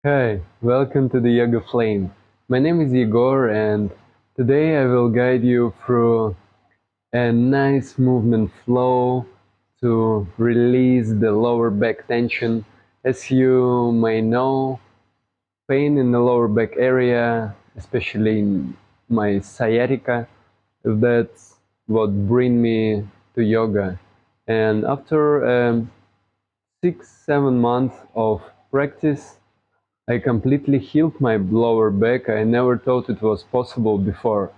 Hi, welcome to the Yoga Flame. My name is Igor, and today I will guide you through a nice movement flow to release the lower back tension. As you may know, pain in the lower back area, especially in my sciatica, that's what bring me to yoga. And after 6-7 months of practice, I completely healed my lower back. I never thought it was possible before.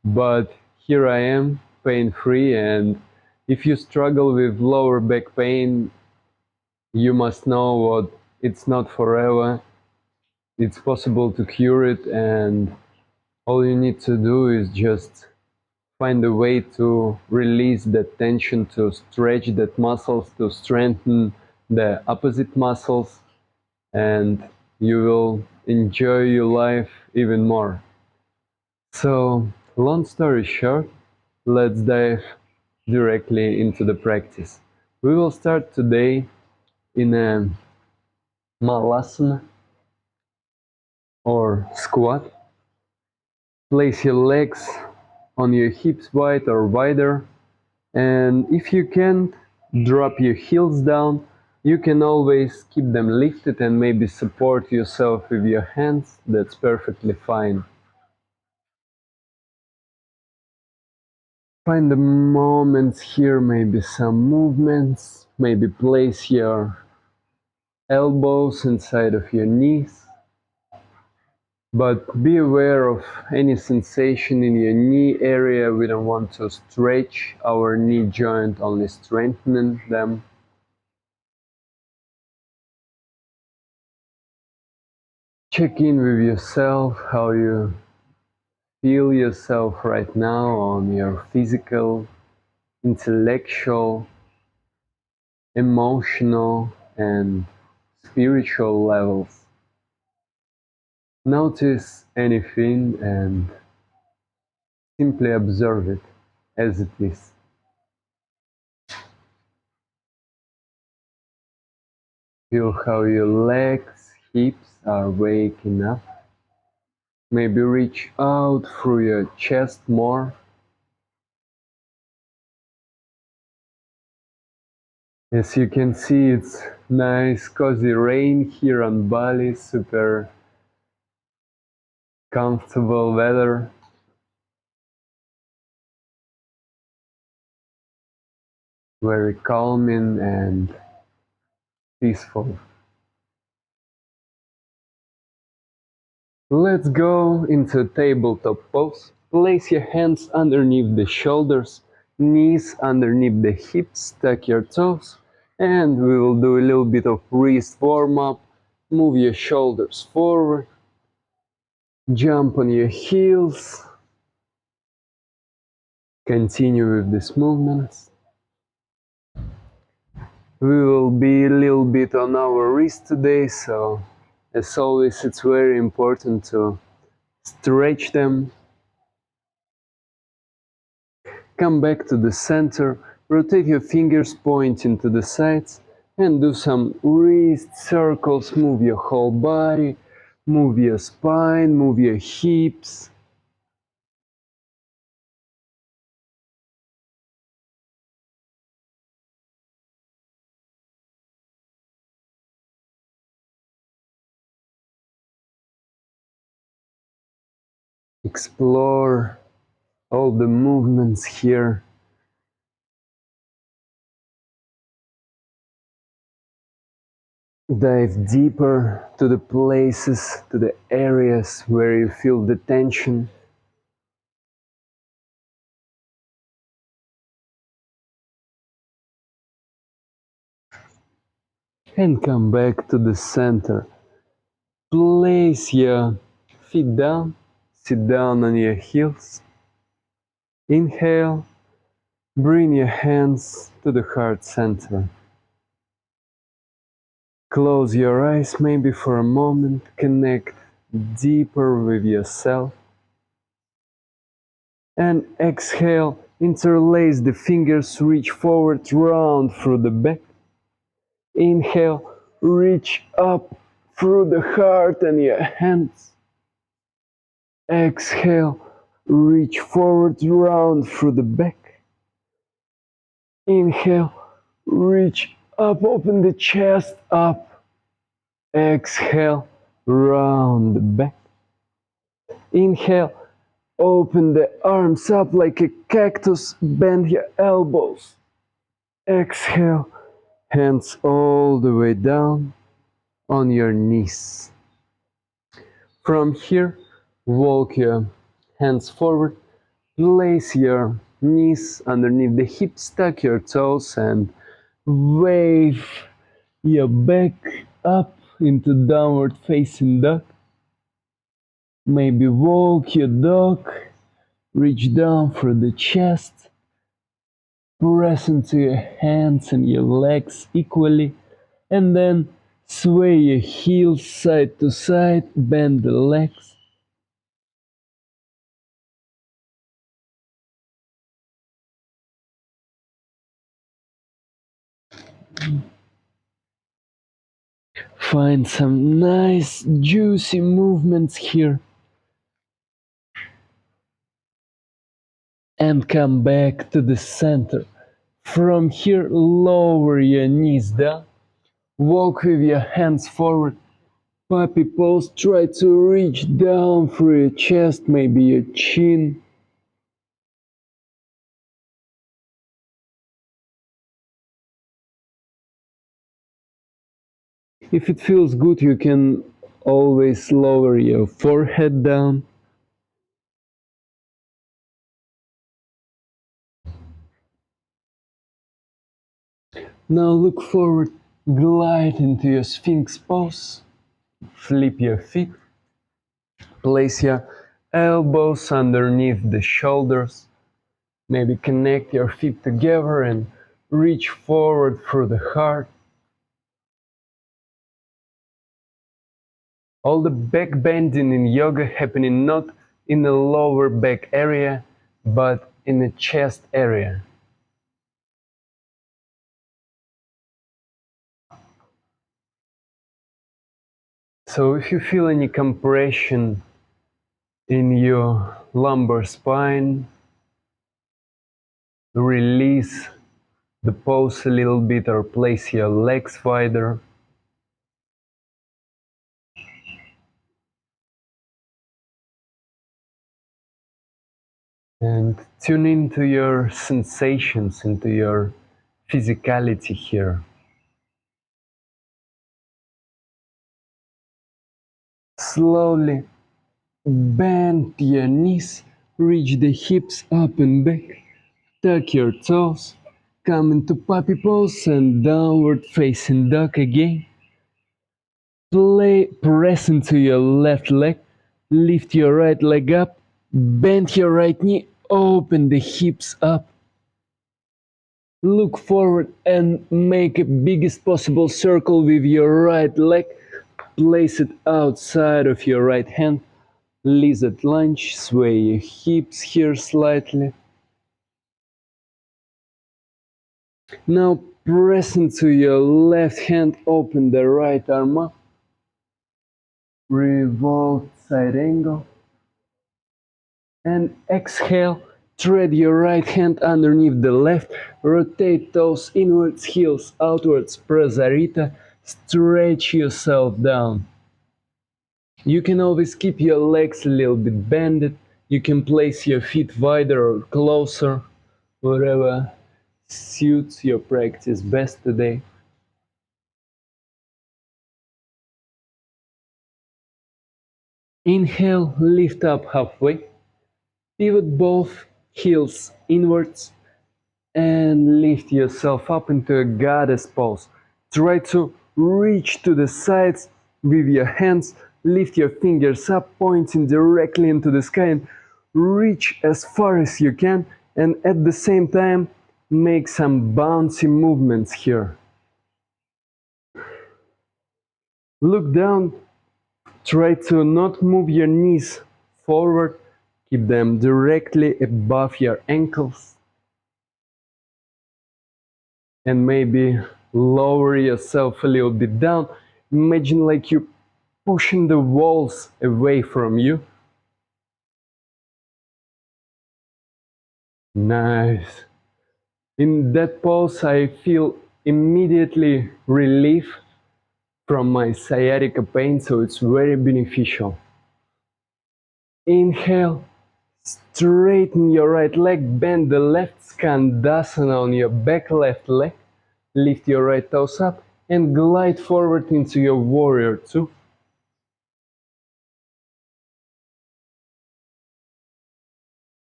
But here I am, pain-free, and if you struggle with lower back pain, you must know what it's not forever. It's possible to cure it, and all you need to do is just find a way to release that tension, to stretch that muscles, to strengthen the opposite muscles, and you will enjoy your life even more. So, long story short, let's dive directly into the practice. We will start today in a malasana or squat. Place your legs on your hips wide or wider, and if you can't drop your heels down, you can always keep them lifted and maybe support yourself with your hands. That's perfectly fine. Find the moments here, maybe some movements, maybe place your elbows inside of your knees, but be aware of any sensation in your knee area. We don't want to stretch our knee joint, only strengthen them. Check in with yourself, how you feel yourself right now on your physical, intellectual, emotional, and spiritual levels. Notice anything and simply observe it as it is. Feel how your legs, hips are waking up. Maybe reach out through your chest more. As you can see, it's nice cozy rain here on Bali, super comfortable weather. Very calming and peaceful. Let's go into tabletop pose. Place your hands underneath the shoulders, knees underneath the hips, tuck your toes, and we will do a little bit of wrist warm-up. Move your shoulders forward, jump on your heels, continue with these movements. We will be a little bit on our wrist today, so as always it's very important to stretch them. Come back to the center, rotate your fingers pointing to the sides, and do some wrist circles. Move your whole body, move your spine, move your hips. Explore all the movements here. Dive deeper to the places, to the areas where you feel the tension. And come back to the center. Place your feet down, sit down on your heels. Inhale, bring your hands to the heart center. Close your eyes maybe for a moment, connect deeper with yourself. And exhale, interlace the fingers, reach forward, round through the back. Inhale, reach up through the heart and your hands. Exhale, reach forward, round through the back. Inhale, reach up, open the chest up. Exhale, round the back. Inhale, open the arms up like a cactus, bend your elbows. Exhale, hands all the way down on your knees. From here, walk your hands forward, place your knees underneath the hips, tuck your toes and wave your back up into downward facing dog. Maybe walk your dog, reach down through the chest, press into your hands and your legs equally, and then sway your heels side to side, bend the legs. Find some nice juicy movements here. And come back to the center. From here, lower your knees down. Walk with your hands forward. Puppy pose, try to reach down through your chest, maybe your chin. If it feels good, you can always lower your forehead down. Now look forward, glide into your Sphinx pose. Flip your feet. Place your elbows underneath the shoulders. Maybe connect your feet together and reach forward through the heart. All the back bending in yoga happening not in the lower back area, but in the chest area. So if you feel any compression in your lumbar spine, release the pose a little bit or place your legs wider. And tune into your sensations, into your physicality here. Slowly bend your knees, reach the hips up and back, tuck your toes, come into puppy pose and downward facing dog again. Press into your left leg, lift your right leg up, bend your right knee, open the hips up. Look forward and make a biggest possible circle with your right leg. Place it outside of your right hand. Lizard lunge, sway your hips here slightly. Now press into your left hand, open the right arm up. Revolve side angle. And exhale, thread your right hand underneath the left, rotate toes inwards, heels outwards, prasarita, stretch yourself down. You can always keep your legs a little bit bended, you can place your feet wider or closer, whatever suits your practice best today. Inhale, lift up halfway, pivot both heels inwards, and lift yourself up into a goddess pose. Try to reach to the sides with your hands, lift your fingers up, pointing directly into the sky, and reach as far as you can, and at the same time make some bouncy movements here. Look down, try to not move your knees forward, keep them directly above your ankles. And maybe lower yourself a little bit down. Imagine like you pushing the walls away from you. Nice. In that pose, I feel immediately relief from my sciatica pain, so it's very beneficial. Inhale, straighten your right leg, bend the left skandasana on your back left leg, lift your right toes up and glide forward into your warrior two.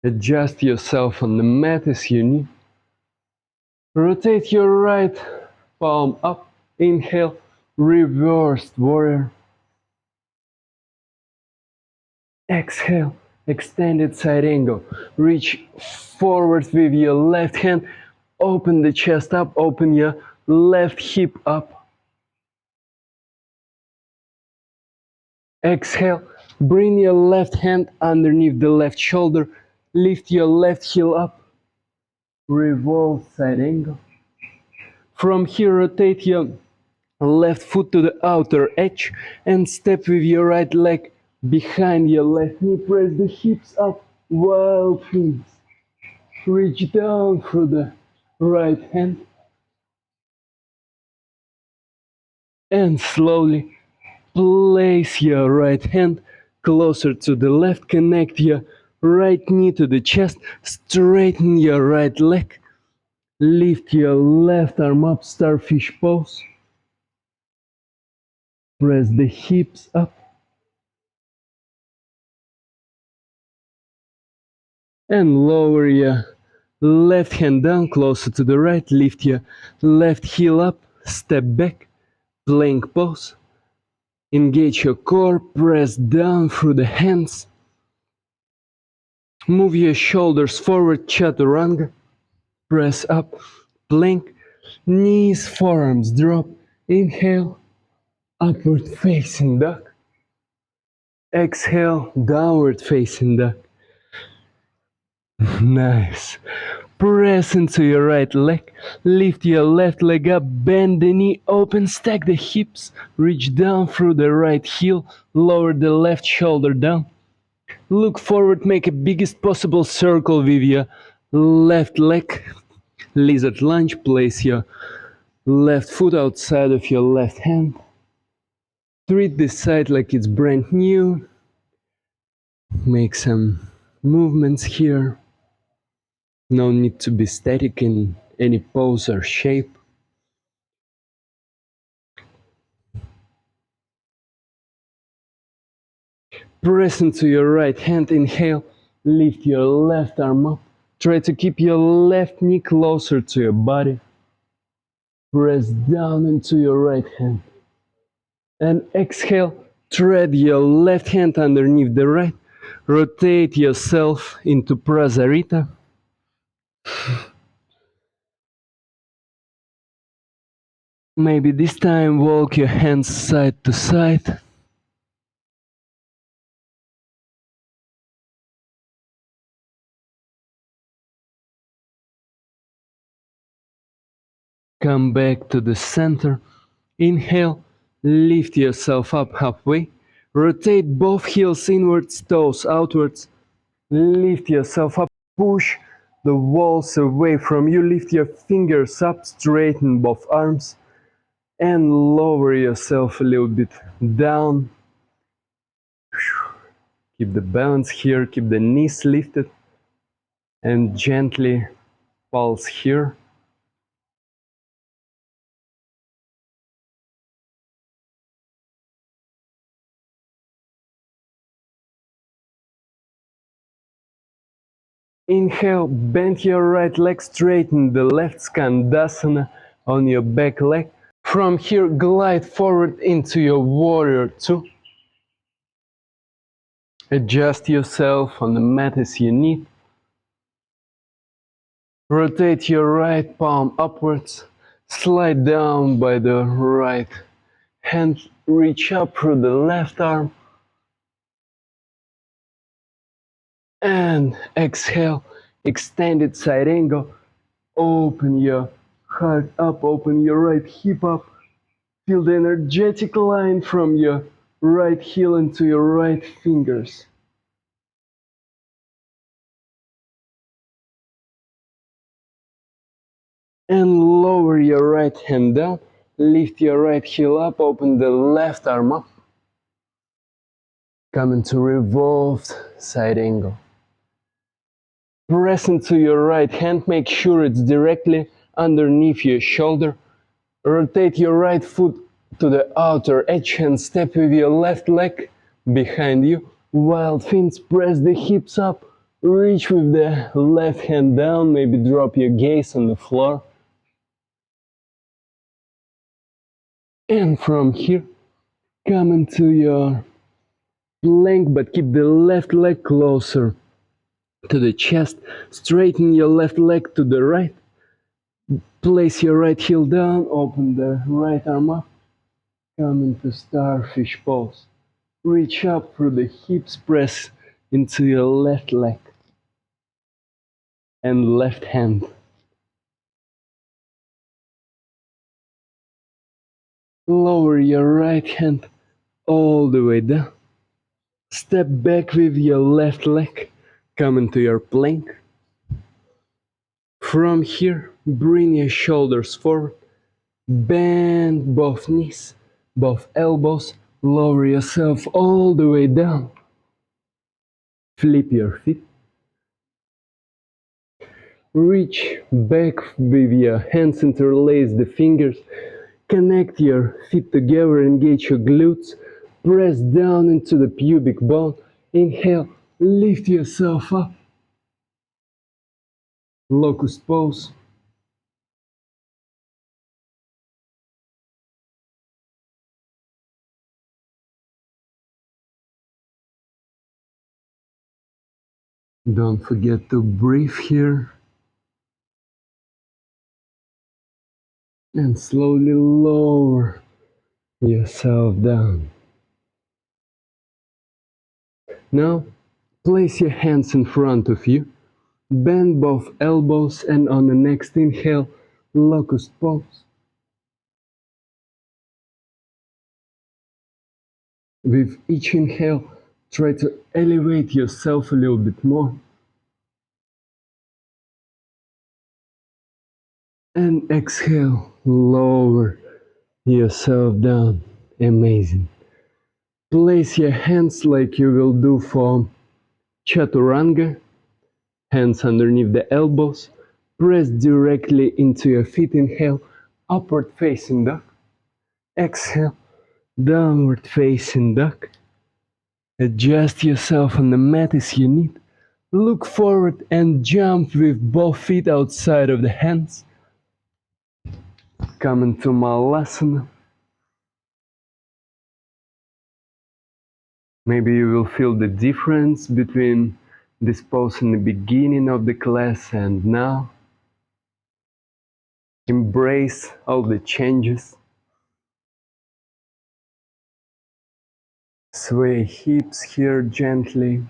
Adjust yourself on the mat as you need. Rotate your right palm up, inhale, reversed warrior. Exhale, extended side angle. Reach forward with your left hand, open the chest up, open your left hip up. Exhale, bring your left hand underneath the left shoulder, lift your left heel up, revolve side angle. From here, rotate your left foot to the outer edge and step with your right leg behind your left knee. Press the hips up, wild twins. Reach down through the right hand and slowly place your right hand closer to the left. Connect your right knee to the chest. Straighten your right leg. Lift your left arm up, starfish pose. Press the hips up. And lower your left hand down closer to the right. Lift your left heel up. Step back. Plank pose. Engage your core. Press down through the hands. Move your shoulders forward. Chaturanga. Press up. Plank. Knees, forearms drop. Inhale. Upward facing duck. Exhale. Downward facing duck. Nice. Press into your right leg. Lift your left leg up. Bend the knee. Open. Stack the hips. Reach down through the right heel. Lower the left shoulder down. Look forward. Make a biggest possible circle with your left leg. Lizard lunge. Place your left foot outside of your left hand. Treat this side like it's brand new. Make some movements here. No need to be static in any pose or shape. Press into your right hand, inhale, lift your left arm up. Try to keep your left knee closer to your body. Press down into your right hand. And exhale, thread your left hand underneath the right. Rotate yourself into Prasarita. Maybe this time walk your hands side to side. Come back to the center. Inhale, lift yourself up halfway. Rotate both heels inwards, toes outwards. Lift yourself up, push the walls away from you. Lift your fingers up, straighten both arms. And lower yourself a little bit down. Keep the balance here, keep the knees lifted. And gently pulse here. Inhale, bend your right leg, straighten the left skandasana on your back leg. From here, glide forward into your warrior two. Adjust yourself on the mat as you need. Rotate your right palm upwards. Slide down by the right hand. Reach up through the left arm. And exhale, extended side angle. Open your heart up, open your right hip up. Feel the energetic line from your right heel into your right fingers. And lower your right hand down, lift your right heel up, open the left arm up. Come into revolved side angle. Press into your right hand, make sure it's directly underneath your shoulder. Rotate your right foot to the outer edge and step with your left leg behind you. Wild fins, press the hips up, reach with the left hand down, maybe drop your gaze on the floor. And from here, come into your plank, but keep the left leg closer to the chest. Straighten your left leg to the right. Place your right heel down, open the right arm up. Come into starfish pose. Reach up through the hips, press into your left leg and left hand. Lower your right hand all the way down. Step back with your left leg. Come into your plank. From here, bring your shoulders forward. Bend both knees, both elbows. Lower yourself all the way down. Flip your feet. Reach back with your hands, interlace the fingers. Connect your feet together, engage your glutes. Press down into the pubic bone. Inhale, lift yourself up. Locust pose. Don't forget to breathe here. And slowly lower yourself down. Now, place your hands in front of you. Bend both elbows and on the next inhale, locust pose. With each inhale, try to elevate yourself a little bit more. And exhale, lower yourself down. Amazing. Place your hands like you will do for chaturanga. Hands underneath the elbows. Press directly into your feet. Inhale, upward facing dog. Exhale, downward facing dog. Adjust yourself on the mat as you need. Look forward and jump with both feet outside of the hands. Come into malasana. Maybe you will feel the difference between this pose in the beginning of the class and now. Embrace all the changes. Sway hips here gently.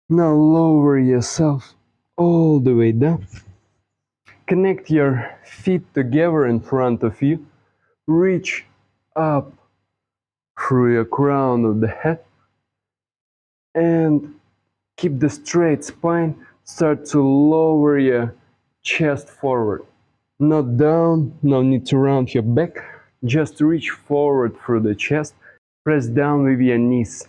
Now lower yourself all the way down. Connect your feet together in front of you. Reach up through your crown of the head. And keep the straight spine. Start to lower your chest forward. Not down, no need to round your back. Just reach forward through the chest. Press down with your knees.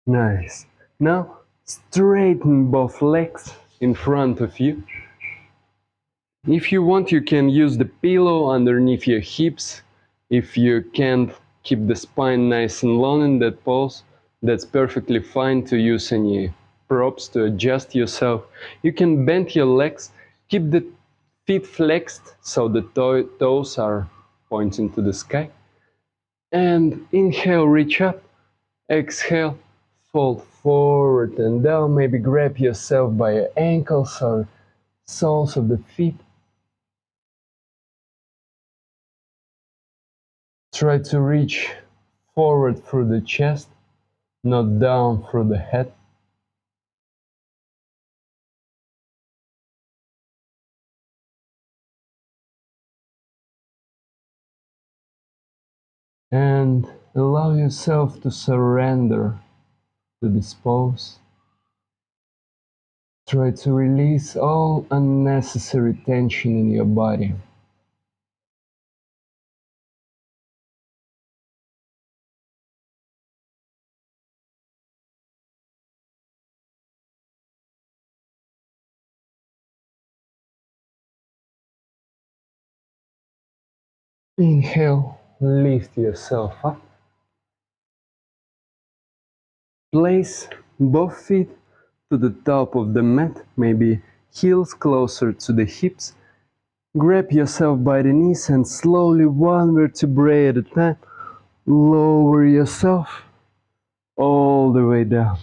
Nice. Now straighten both legs in front of you. If you want, you can use the pillow underneath your hips. If you can't keep the spine nice and long in that pose, that's perfectly fine to use any props to adjust yourself. You can bend your legs, keep the feet flexed so the toes are pointing to the sky. And inhale, reach up. Exhale, fold forward and down. Maybe grab yourself by your ankles or soles of the feet. Try to reach forward through the chest, not down through the head. And allow yourself to surrender to this pose. Try to release all unnecessary tension in your body. Inhale, lift yourself up. Place both feet to the top of the mat, maybe heels closer to the hips. Grab yourself by the knees and slowly, one vertebrae at a time, lower yourself all the way down.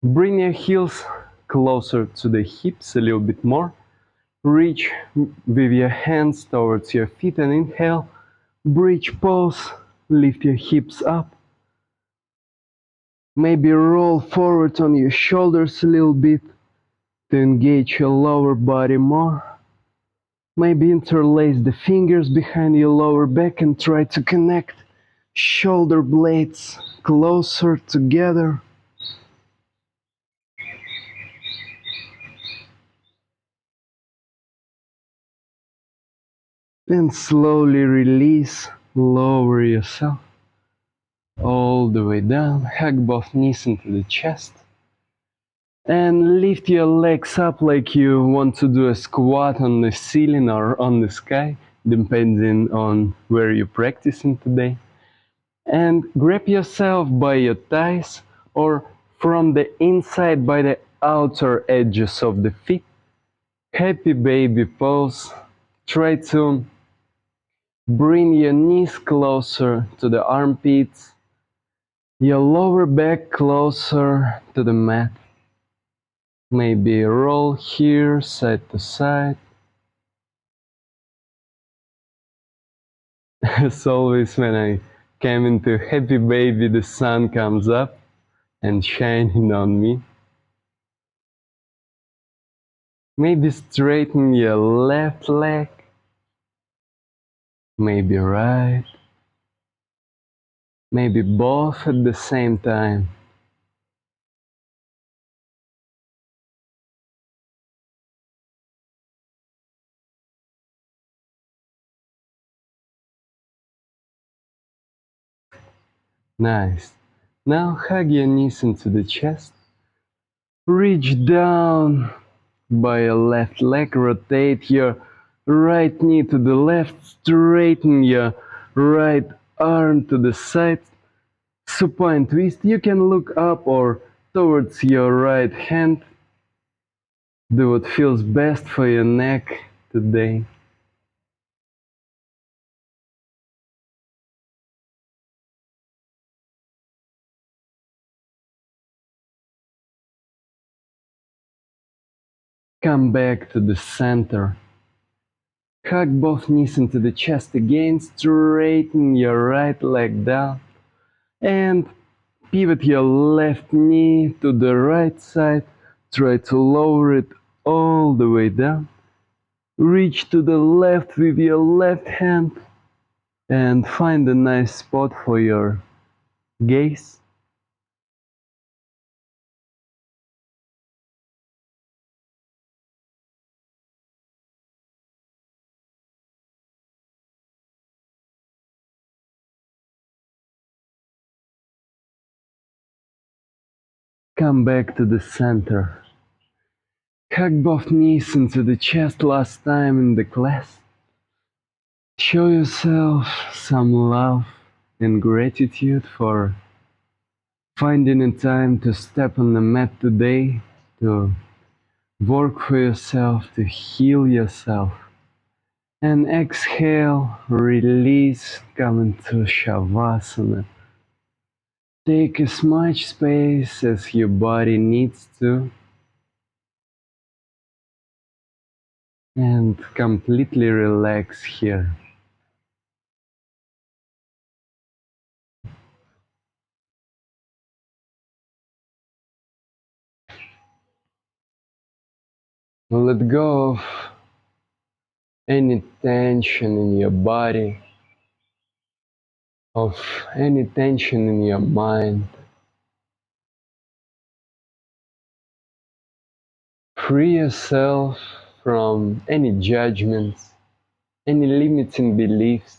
Bring your heels closer to the hips a little bit more. Reach with your hands towards your feet and inhale, bridge pose, lift your hips up. Maybe roll forward on your shoulders a little bit to engage your lower body more. Maybe interlace the fingers behind your lower back and try to connect shoulder blades closer together. Then slowly release, lower yourself all the way down. Hug both knees into the chest. And lift your legs up like you want to do a squat on the ceiling or on the sky, depending on where you're practicing today. And grab yourself by your thighs or from the inside by the outer edges of the feet. Happy baby pose. Try to bring your knees closer to the armpits, your lower back closer to the mat. Maybe roll here side to side. As always, when I came into happy baby, the sun comes up and shining on me. Maybe straighten your left leg, maybe right, maybe both at the same time. Nice. Now hug your knees into the chest. Reach down by your left leg, rotate your right knee to the left, straighten your right arm to the side, supine twist. You can look up or towards your right hand. Do what feels best for your neck today. Come back to the center. Hug both knees into the chest again, straighten your right leg down and pivot your left knee to the right side. Try to lower it all the way down. Reach to the left with your left hand and find a nice spot for your gaze. Come back to the center. Hug both knees into the chest last time in the class. Show yourself some love and gratitude for finding a time to step on the mat today, to work for yourself, to heal yourself. And exhale, release, come into Shavasana. Take as much space as your body needs to. And completely relax here. Let go of any tension in your body, of any tension in your mind. Free yourself from any judgments, any limiting beliefs,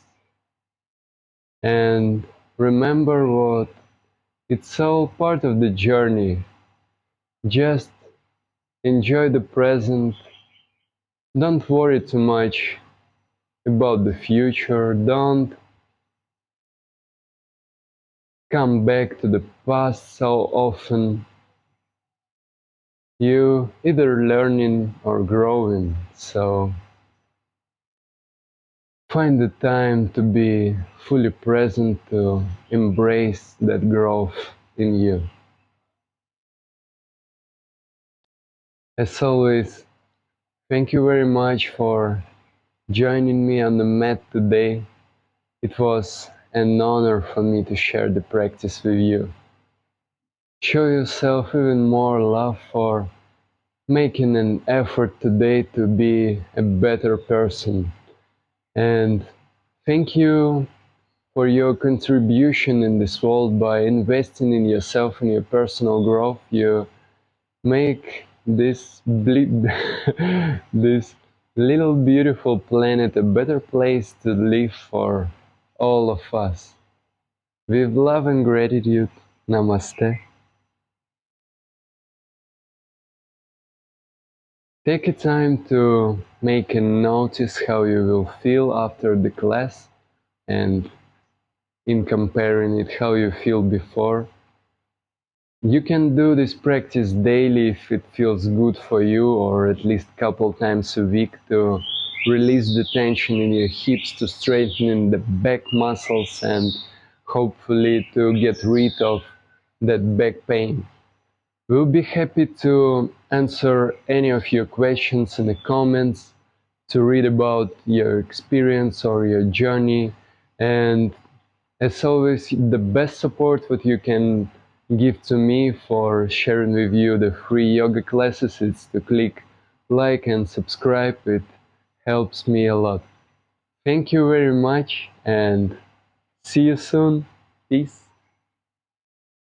and remember what it's all part of the journey. Just enjoy the present. Don't worry too much about the future. Don't come back to the past so often. You either learning or growing, so find the time to be fully present to embrace that growth in you. As always, thank you very much for joining me on the mat today. It was an honor for me to share the practice with you. Show yourself even more love for making an effort today to be a better person. And thank you for your contribution in this world by investing in yourself and your personal growth. You make this little beautiful planet a better place to live for all of us. With love and gratitude, namaste. Take a time to make a notice how you will feel after the class and in comparing it how you feel before. You can do this practice daily if it feels good for you, or at least a couple times a week to release the tension in your hips, to straighten the back muscles and hopefully to get rid of that back pain. We'll be happy to answer any of your questions in the comments, to read about your experience or your journey, and as always, the best support what you can give to me for sharing with you the free yoga classes is to click like and subscribe. It helps me a lot. Thank you very much and see you soon. Peace.